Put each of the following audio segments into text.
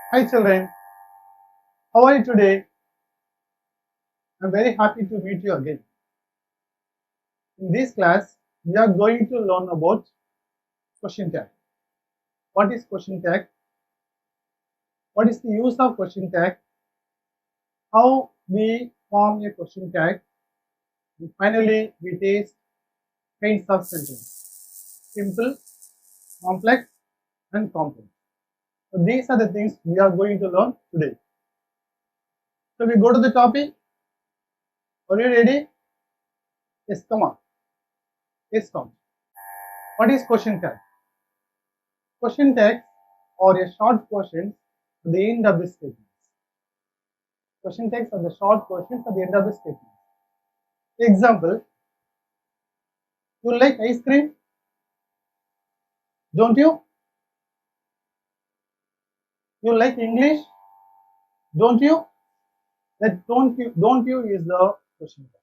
Hi children, how are you today? I'm very happy to meet you again. In this class, we are going to learn about question tag. What is question tag? What is the use of question tag? How we form a question tag? And finally, we taste kinds of sentence. Simple, complex, and complex. So these are the things we are going to learn today. So we go to the topic. Are you ready? Yes, come on. Yes, come. What is question tag? Question tags are a short questions at the end of the statement. Question tags are the short questions at the end of the statement. Example, you like ice cream? Don't you? You like English? Don't you? That don't you is the question tag.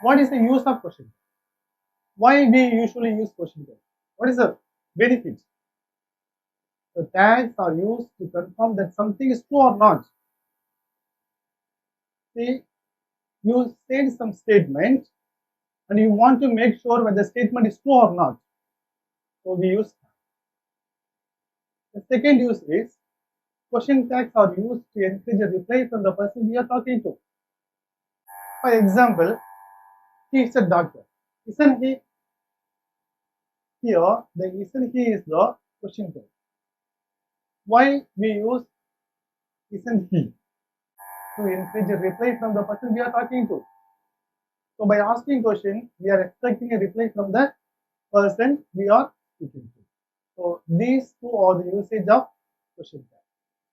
What is the use of question tag? Why we usually use question tag? What is the benefit? The tags are used to confirm that something is true or not. See, you said some statement and you want to make sure whether the statement is true or not. So we use tag. The second use is question tags are used to encourage a reply from the person we are talking to. For example, he is a doctor. Isn't he? Here, the isn't he is the question tag. Why we use isn't he? To encourage a reply from the person we are talking to. So by asking question, we are expecting a reply from the person we are speaking to. So these two are the usage of question tag.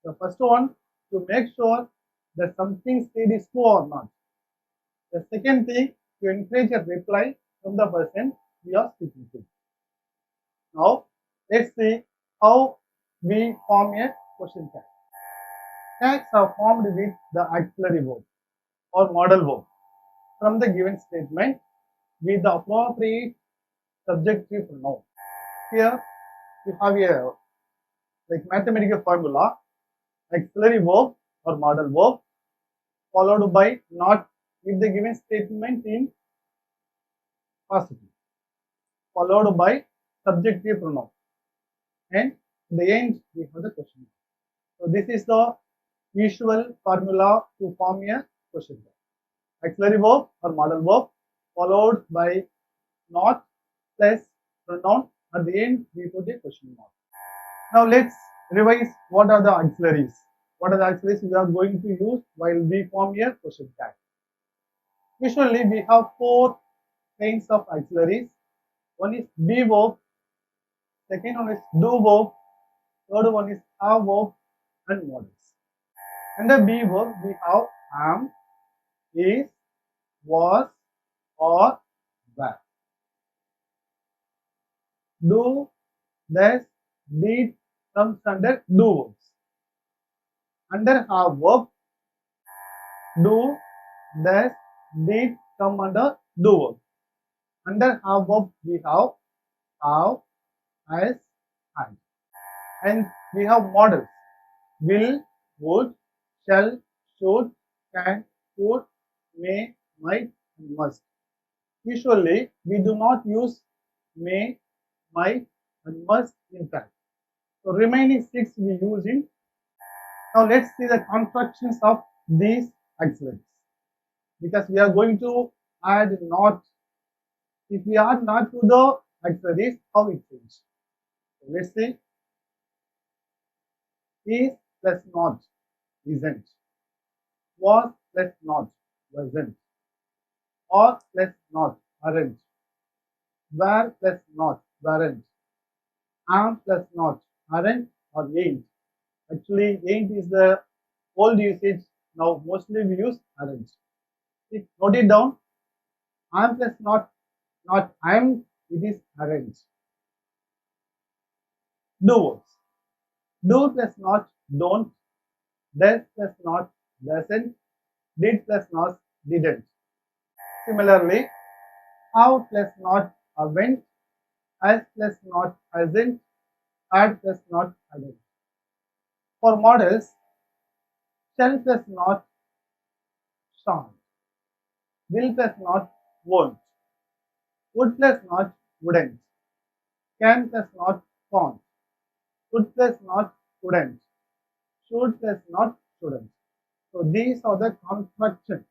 The first one, to make sure that something said is true or not. The second thing, to encourage a reply from the person we are speaking to. Now, let's see how we form a question tag. Tags are formed with the auxiliary verb or modal verb from the given statement with the appropriate subjective pronoun. Here, you have a mathematical formula, auxiliary verb or modal verb followed by not if the given statement in positive, followed by subjective pronoun, and in the end we have the question. So this is the usual formula to form a question tag. Auxiliary verb or modal verb followed by not plus pronoun. At the end we put a question mark. Now let's revise what are the auxiliaries. What are the auxiliaries we are going to use while we form a question tag. Usually we have four kinds of auxiliaries. One is be verb, second one is do verb, third one is have verb, and modals. Under be verb we have am, is, was, or were. Do, does, did comes under do verbs. Under have verb, do, does, did come under do verb. Under have verb we have, has, and. And we have modals. Will, would, shall, should, can, could, may, might, and must. Usually, we do not use may, might, and must in fact. So, remaining six we use in. Now, let's see the constructions of these auxiliaries. Because we are going to add not. If we add not to the auxiliaries, how it changes. So, let's see. Is plus not, isn't. Was plus not, wasn't. Or plus not, aren't. Were plus not, weren't. Am plus not, aren't or ain't. Actually, ain't is the old usage. Now mostly we use aren't. Note it down. Am plus not am, it is aren't. Do verbs. Do plus not, don't. Does plus not, doesn't. Did plus not, didn't. Similarly, have plus not, haven't. Has plus not, hasn't. Had plus not, hadn't. For models, shall plus not shan't, will plus not won't, would plus not wouldn't, can plus not can't, could plus not couldn't, should plus not shouldn't. So these are the construction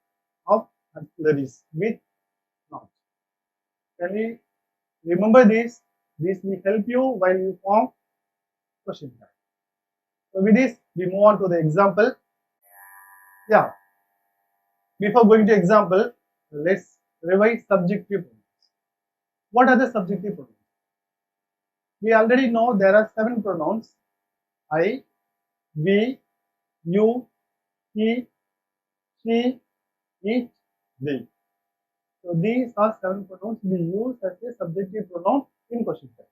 of auxiliaries with not. Can you remember this? This will help you while you form question tag. So with this, we move on to the example. Yeah. Before going to example, let's revise subjective pronouns. What are the subjective pronouns? We already know there are 7 pronouns: I, we, you, he, she, it, they. So these are 7 pronouns we use as a subjective pronoun in question tag.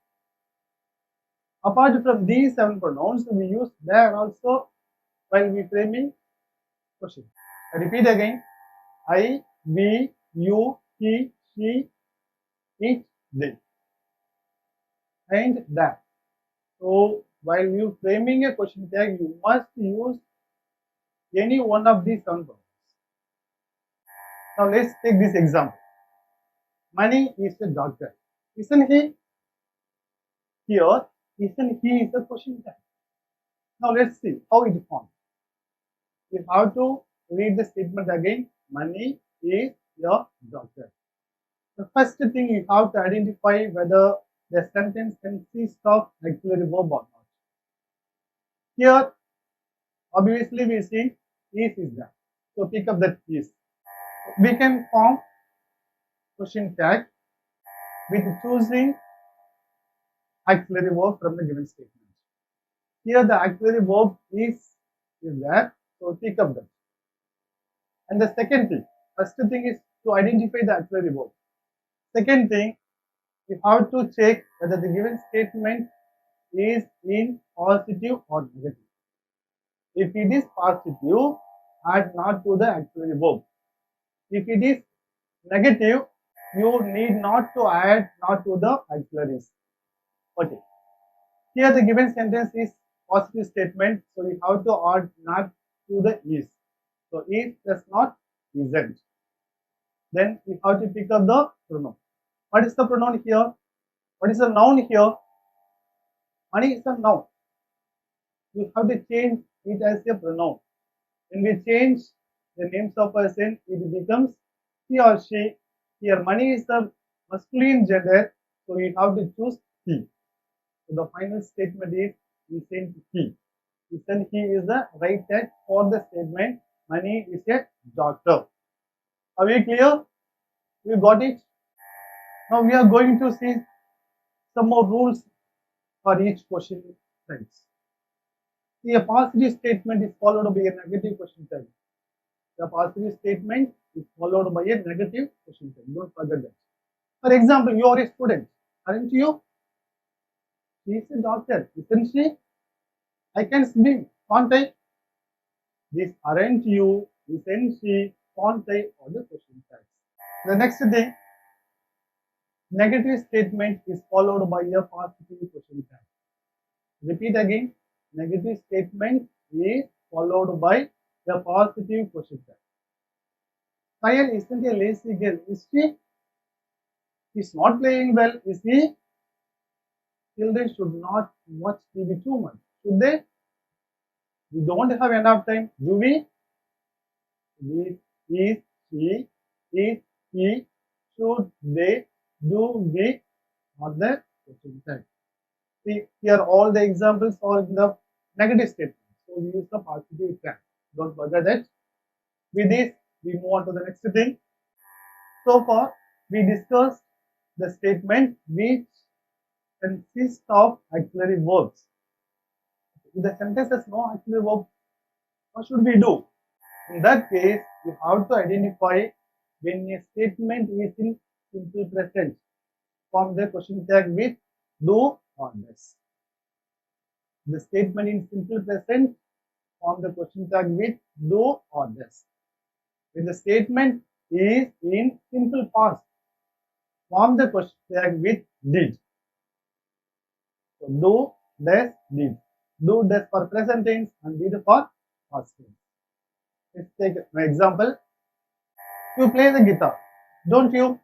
Apart from these 7 pronouns, we use there also while we framing question. I repeat again: I, we, you, he, she, it, they, and that. So while you framing a question tag, you must use any one of these 7 pronouns. Now let's take this example. Mani is a doctor. Isn't he? Here, isn't he is a question tag. Now let's see how it forms. We have to read the statement again. Mani is a doctor. The first thing you have to identify whether the sentence consists of auxiliary verb or not. Here, obviously we see is there. So pick up that is. We can form question tag with choosing auxiliary verb from the given statement. Here the auxiliary verb is there. So pick up that. And the second thing, first thing is to identify the auxiliary verb. Second thing, you have to check whether the given statement is in positive or negative. If it is positive, add not to the auxiliary verb. If it is negative, you need not to add not to the auxiliaries. Okay. Here the given sentence is positive statement, so you have to add not to the is. So is plus not isn't. Then you have to pick up the pronoun. What is the pronoun here? What is the noun here? Mani is a noun. You have to change it as a pronoun. When we change the names of person, it becomes he or she. Here, Mani is the masculine gender, so you have to choose he. So the final statement is isn't he. Isn't he is the right tag for the statement. Mani is a doctor. Are we clear? We got it? Now we are going to see some more rules for each question types. See, a positive statement is followed by a negative question type. The positive statement is followed by a negative question type. Don't forget that. For example, you are a student, aren't you? She is a doctor, isn't she? I can swim, can't I? This aren't you, isn't she, can't I, or the question types. The next thing, negative statement is followed by a positive question type. Repeat again, negative statement is followed by a positive question type. Sayal isn't a lazy girl, is she? He's not playing well, is he? Children should not watch TV too much, should they? We don't have enough time, do we? Is, she, is, he, should they, do we, or the question type. See, here all the examples are in the negative statement. So we use the positive tag. Don't forget that. With this, we move on to the next thing. So far, we discussed the statement which consists of auxiliary verbs. If the sentence has no auxiliary verb, what should we do? In that case, you have to identify when a statement is in simple present. Form the question tag with do or does. The statement in simple present, form the question tag with do or does. When the statement is in simple past, form the question tag with did. So do, does, did. Do, does for present tense, and did for past tense. Let's take an example. You play the guitar, don't you?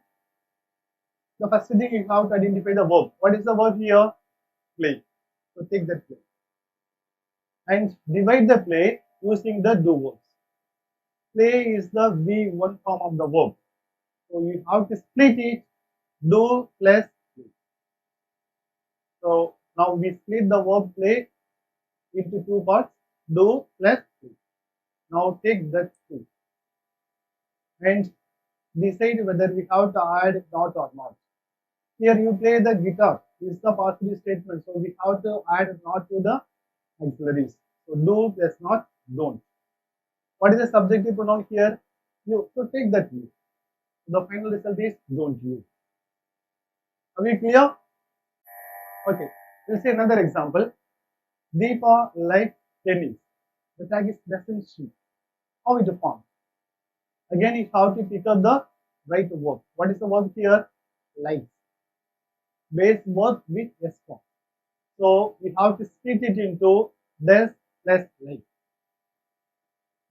The first thing you have to identify the verb. What is the verb here? Play. So take that play. And divide the play using the do verbs. Play is the V1 form of the verb. So you have to split it, do plus play. So now we split the verb play into two parts, do plus play. Now take that two and decide whether we have to add not or not. Here you play the guitar is the positive statement, so we have to add not to the auxiliaries. So do plus not, don't. What is the subjective pronoun here? You. So take that you. The final result is don't you. Are we clear? Okay. We'll see another example. Deepa likes tennis. The tag is doesn't she. How it forms? Again, you have to pick up the right verb. What is the verb here? Likes. Base verb with S form. So we have to split it into does plus like.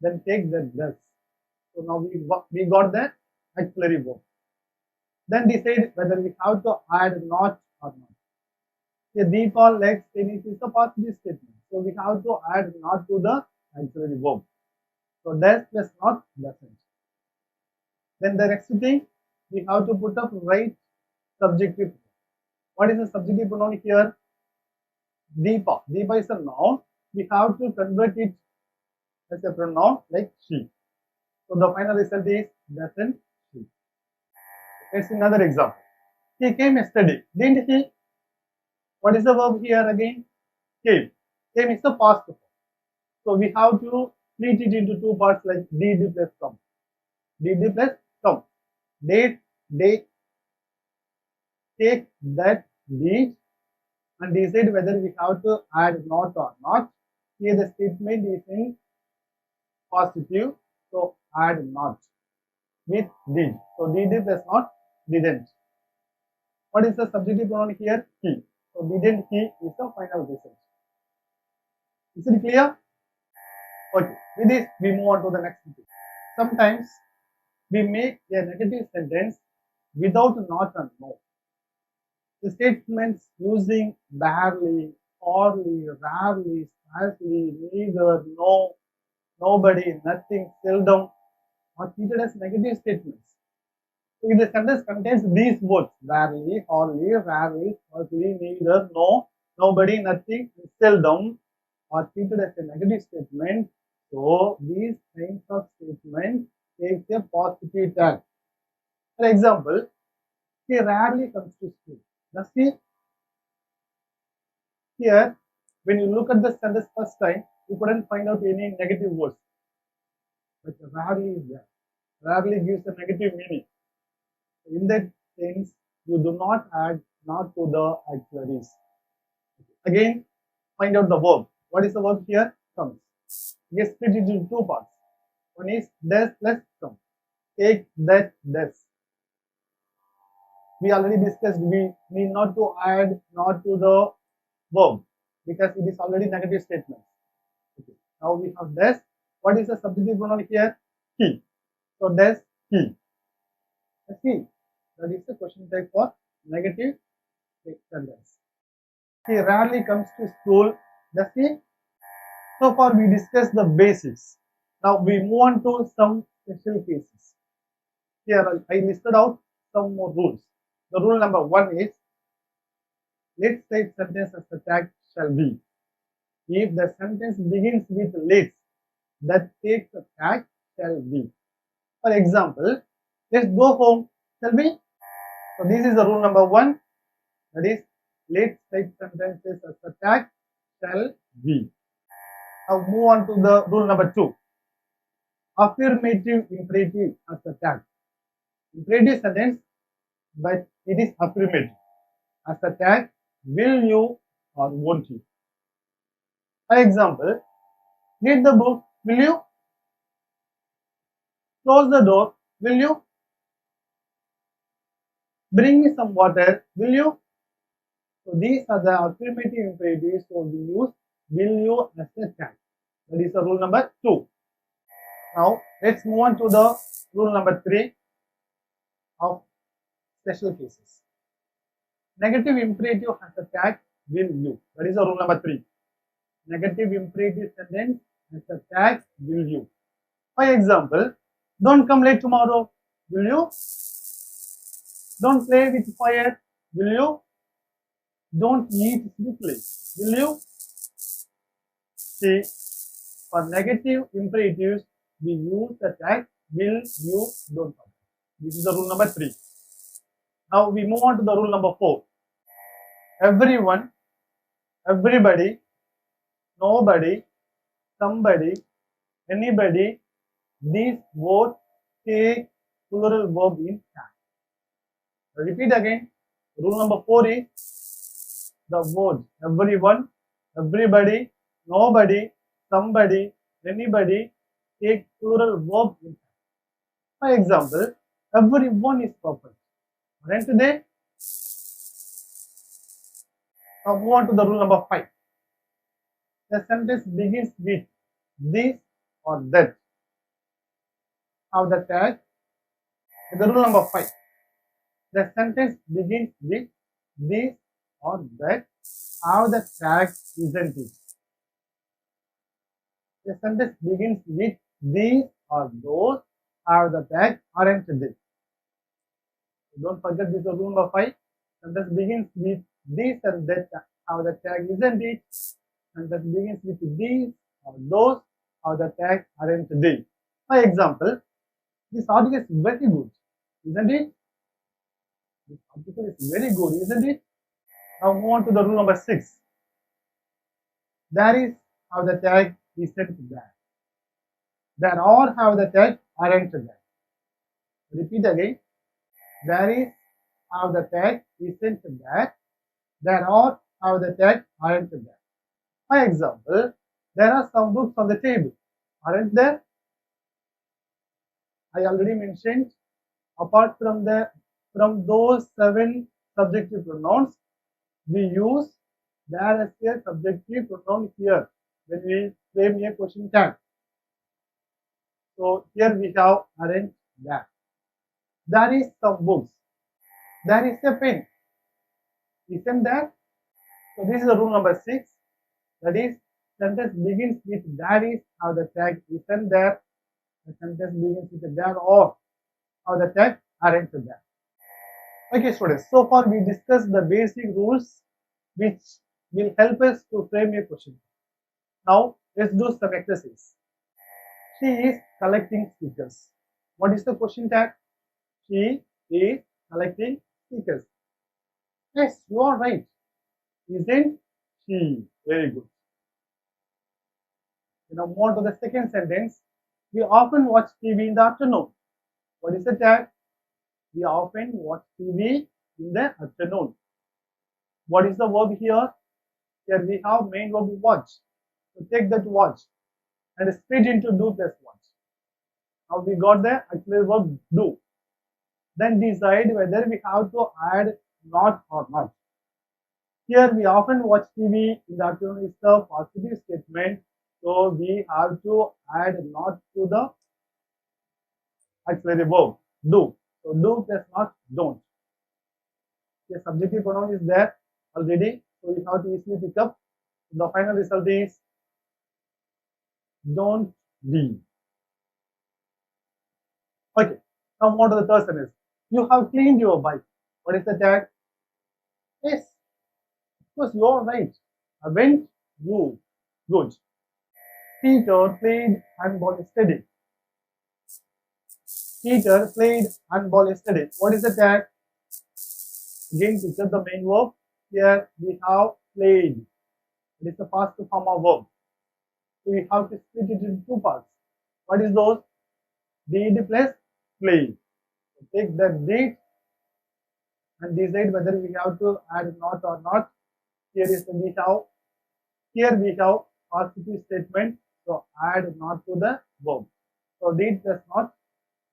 Then take the does. So now we got the auxiliary verb. Then decide whether we have to add not or not. The Deepa likes tennis is a positive statement. So we have to add not to the auxiliary verb. So does plus not doesn't. Then the next thing, we have to put up right subjective. What is the subjective pronoun here? Deepa. Deepa is a noun. We have to convert it as a pronoun like she. So the final result is doesn't she. Let's see another example. He came yesterday, didn't he? What is the verb here again? Came. Came is the past form. So we have to split it into two parts like did plus come. Did plus come. Date, day, take that did and decide whether we have to add not or not. Here the statement is in positive, so add not with did. So did plus not, didn't. What is the subjective pronoun here? He. So didn't he is the final result. Is it clear? Okay. With this, we move on to the next thing. Sometimes we make a negative sentence without not and no. The statements using barely, hardly, rarely, scarcely, neither, no, nobody, nothing, seldom are treated as negative statements. So if the sentence contains these words, barely, hardly, rarely, scarcely, neither, no, nobody, nothing, seldom are treated as a negative statement. So these kinds of statements take a positive tag. For example, he rarely comes to school. Does he? Here, when you look at the sentence first time, you couldn't find out any negative words. But rarely is there. Rarely gives a negative meaning. In that sense, you do not add not to the auxiliaries. Again, find out the verb. What is the verb here? Comes. We split it into two parts. One is does plus come. Take that does. We already discussed we need not to add not to the verb because it is already negative statement. Okay. Now we have does. What is the subjective pronoun here? He. So does he. Does he. That is the question type for negative sentence. He rarely comes to school. Does he? So far we discussed the basics. Now we move on to some special cases. Here I listed out some more rules. The rule number 1 is let state sentence as the tag shall be. If the sentence begins with let, that takes the tag shall be. For example, let's go home, shall we? So this is the rule number 1. That is let state sentences as the tag shall be. Now move on to the rule number 2. Affirmative imperative as the tag. Imperative sentence, but it is affirmative. As the tag, will you or won't you? For example, read the book, will you? Close the door, will you? Bring me some water, will you? So these are the affirmative imperatives, so we use will you as a tag. That is the rule number 2. Now let's move on to the rule number 3 of special cases. Negative imperative has a tag will you. That is the rule number 3. Negative imperative sentence has a tag will you. For example, don't come late tomorrow. Will you? Don't play with fire. Will you? Don't eat quickly. Will you? See, for negative imperatives, we use the tag will, you, don't forget. This is the rule number 3. Now we move on to the rule number 4. Everyone, everybody, nobody, somebody, anybody, these words take plural verb in tag. Repeat again. Rule number 4 is the words everyone, everybody, nobody, somebody, anybody take plural verb in tag. For example, everyone is perfect. Aren't they? Now move on to the rule number 5. The sentence begins with this or that. Now the tag. The rule number 5. The sentence begins with this or that. How the tag isn't it? The sentence begins with these or those. How the tag aren't they? Don't forget this is rule number 5. Sentence begins with this and that. How the tag isn't it? Sentence begins with these or those. How the tag aren't they? For example, this article is very good, isn't it? This article is very good, isn't it? Now move on to the rule number 6. There is how the tag isn't there. There are how the tag aren't there. Repeat again. There is how the tag isn't there. There are how the tag aren't there. For example, there are some books on the table, aren't there? I already mentioned, apart from those 7 subjective pronouns, we use there as a subjective pronoun here when we frame a question tag. So here we have aren't there. There is some books. There is a pen. Isn't there? So this is the rule number 6. That is, sentence begins with there is how the tag isn't there. The sentence begins with there or how the tag aren't there. Okay, students. So far we discussed the basic rules which will help us to frame a question. Now let's do some exercise. She is collecting stickers. What is the question tag? She is collecting stickers. Yes, you are right. Isn't she? Very good. Now move on to the second sentence. We often watch TV in the afternoon. What is the tag? We often watch TV in the afternoon. What is the verb here? Here we have main verb watch. So take that watch and split into do plus watch. Now we got the auxiliary verb do. Then decide whether we have to add not or not. Here we often watch TV in the afternoon is the positive statement. So we have to add not to the auxiliary verb do. So do plus not don't. The subjective pronoun is there already. So we have to easily pick up. The final result is don't be. Okay. Now move on to the third sentence. You have cleaned your bike. What is the tag? Yes. Of course you are right. Haven't you? Good. Peter played handball yesterday. Peter played handball yesterday. What is the tag? Again, pick up the main verb. Here we have played. It is the past form of verb. So we have to split it into 2 parts. What is those? Did plus play. So take that did and decide whether we have to add not or not. Here we have positive statement. So add not to the verb. So did plus not,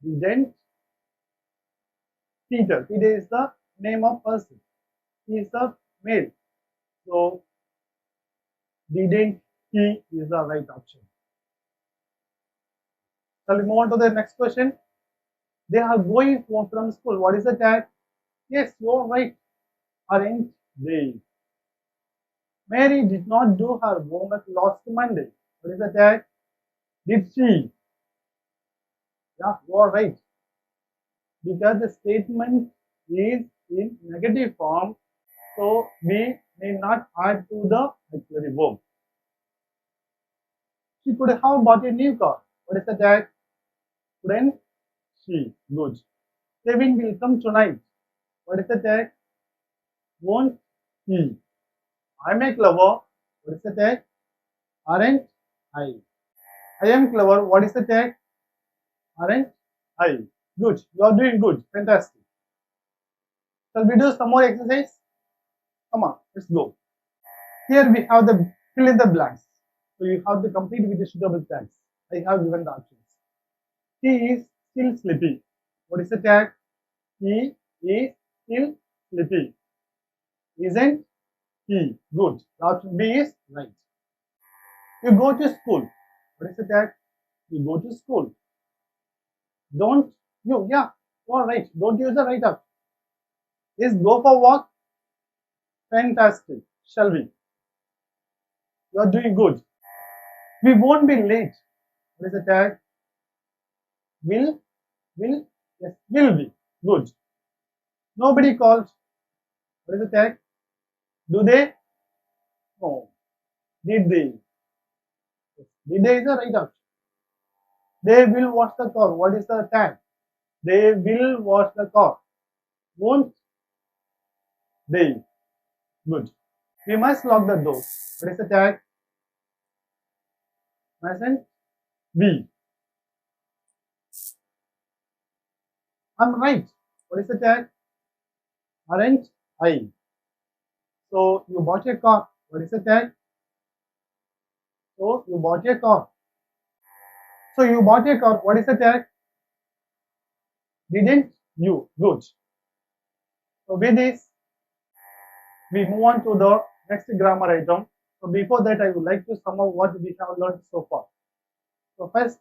didn't. Peter. Peter is the name of person. He is a male. So didn't he is the right option. Shall we move on to the next question? They are going home from school. What is the tag? Yes, you are right. Aren't they? Mary did not do her homework last Monday. What is the tag? Did she? Yeah, you are right. Because the statement is in negative form, so we may not add to the auxiliary verb. She could have bought a new car. What is the tag? Couldn't she? Good. Kevin will come tonight. What is the tag? Won't he? I'm a clever. What is the tag? Aren't I? I am clever. What is the tag? Aren't I? Good. You are doing good. Fantastic. Shall we do some more exercise? Come on, let's go. Here we have the fill in the blanks. So you have to complete with the suitable tags. I have given the options. He is still sleepy. What is the tag? He is still sleepy. Isn't he? Good. The option B is right. You go to school. What is the tag? You go to school. Don't you? Yeah, all right. Don't use the right option. Is go for walk? Fantastic. Shall we? You are doing good. We won't be late. What is the tag? Will, yes, will be. Good. Nobody called. What is the tag? Do they? No. Did they? Yes. Did they is the right option. They will wash the car. What is the tag? They will wash the car. Won't they? Good. We must lock the door. What is the tag? Mustn't we? I'm right. What is the tag? Aren't I? So you bought a car. What is the tag? So you bought a car. So you bought a car. What is the tag? Didn't you? Good. So with this, we move on to the next grammar item. So before that, I would like to sum up what we have learned so far. So first,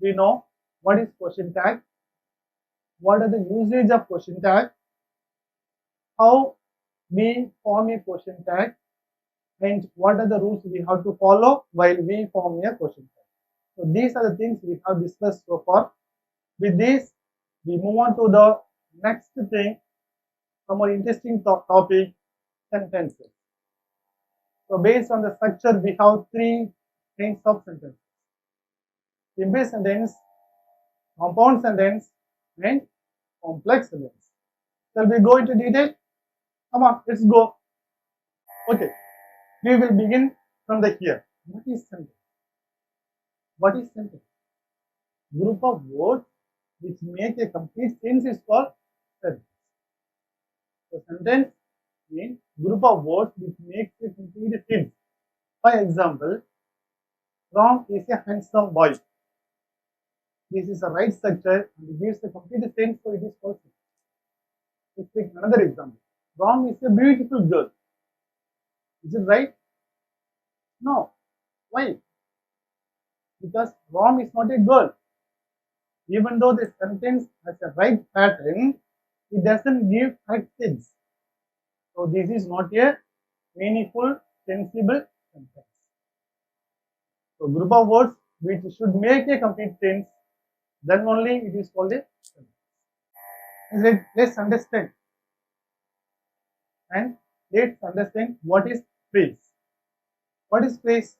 we know what is question tag, what are the usage of question tag, how we form a question tag, and what are the rules we have to follow while we form a question tag. So these are the things we have discussed so far. With this, we move on to the next thing, some more interesting topic, sentences. So based on the structure, we have three kinds of sentences: simple sentence, compound sentence, and complex sentence. Shall we go into detail? Come on, let's go. Okay, we will begin from the here. What is sentence? What is sentence? Group of words which make a complete sentence is called sentence. So sentence means group of words which makes a complete sentence. For example, Ram is a handsome boy. This is a right structure and it gives a complete sentence, so it is called sentence. Let's take another example. Ram is a beautiful girl. Is it right? No. Why? Because Ram is not a girl. Even though the sentence has a right pattern, it doesn't give correct sense. So this is not a meaningful, sensible sentence. So group of words which should make a complete sense, then only it is called a sentence. Let's understand. And let's understand what is phrase. What is phrase?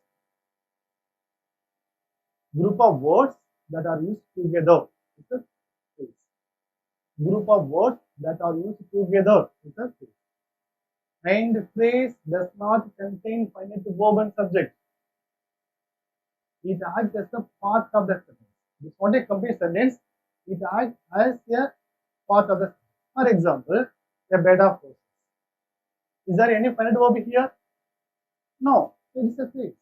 Group of words that are used together. It's a phrase. Group of words that are used together. It's a phrase. And phrase does not contain finite verb and subject. It acts as a part of the sentence. It is not a complete sentence. It acts as a part of the sentence. For example, a bed of roses. Is there any finite verb here? No. It is a phrase.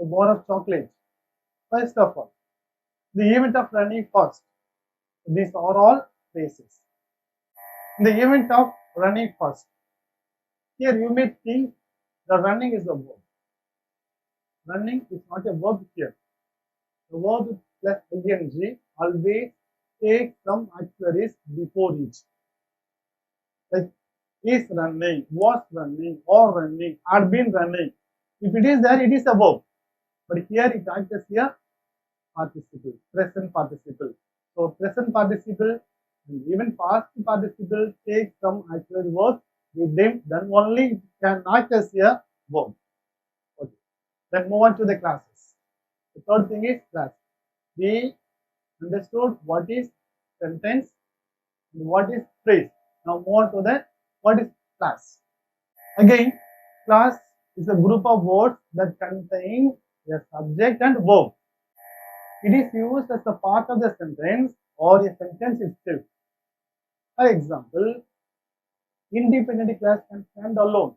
A bar of chocolate. First of all, the event of running fast. These are all phrases. In the event of running fast, here you may think the running is the verb. Running is not a verb here. The verb plus ing always take some auxiliaries before it. Like is running, was running, or running, had been running. If it is there, it is a verb. But here it acts as a participle, present participle. So present participle and even past participle take some auxiliary words with them, then only it can act as a verb. Okay. Then move on to the classes. The third thing is class. We understood what is sentence and what is phrase. Now move on to the what is class. Again, class is a group of words that contain a subject and verb. It is used as a part of the sentence or a sentence itself. For example, independent class can stand alone.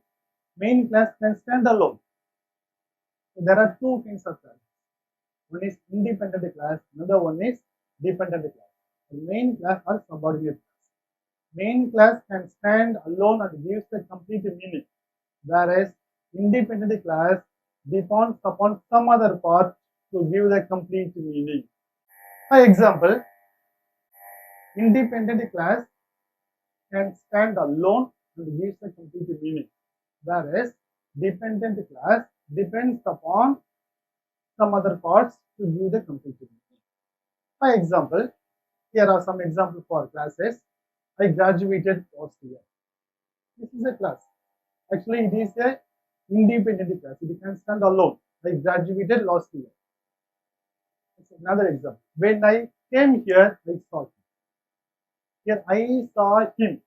Main class can stand alone. So there are two kinds of class. One is independent class, another one is dependent class. The main class or subordinate class. Main class can stand alone and gives the complete meaning, whereas independent class depends upon some other part to give the complete meaning. For example, independent class can stand alone and gives a complete meaning, whereas dependent class depends upon some other parts to give the complete meaning. For example, here are some examples for classes. I graduated last year. This is a class. Actually, it is a independent class. It can stand alone. I graduated last year. It's another example. When I came here, I saw him. Here, I saw him.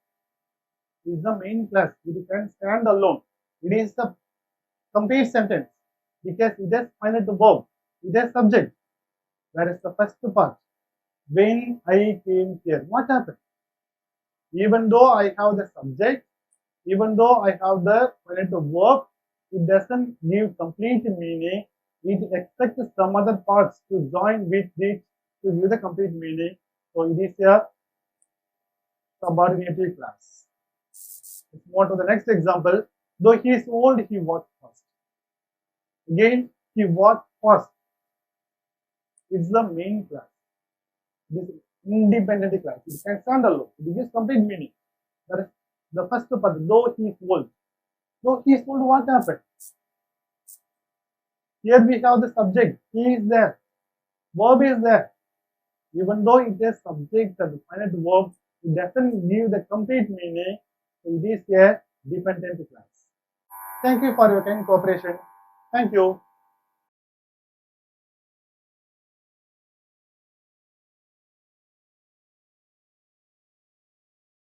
Is the main class. It can stand alone. It is the complete sentence because it has finite verb. It has subject. Whereas the first part, when I came here, what happened? Even though I have the subject, even though I have the finite verb, it doesn't give complete meaning. It expects some other parts to join with it to give the complete meaning. So it is a subordinative class. Let's move on to the next example. Though he is old, he walked fast. Again, he walked fast. It's the main class. This independent class. It can stand alone. It gives complete meaning. That is the first part. Though he is old. Though he is old, what happened? Here we have the subject. He is there. Verb is there. Even though it is subject and finite verb, it doesn't give the complete meaning. So it is a dependent class. Thank you for your kind cooperation. Thank you.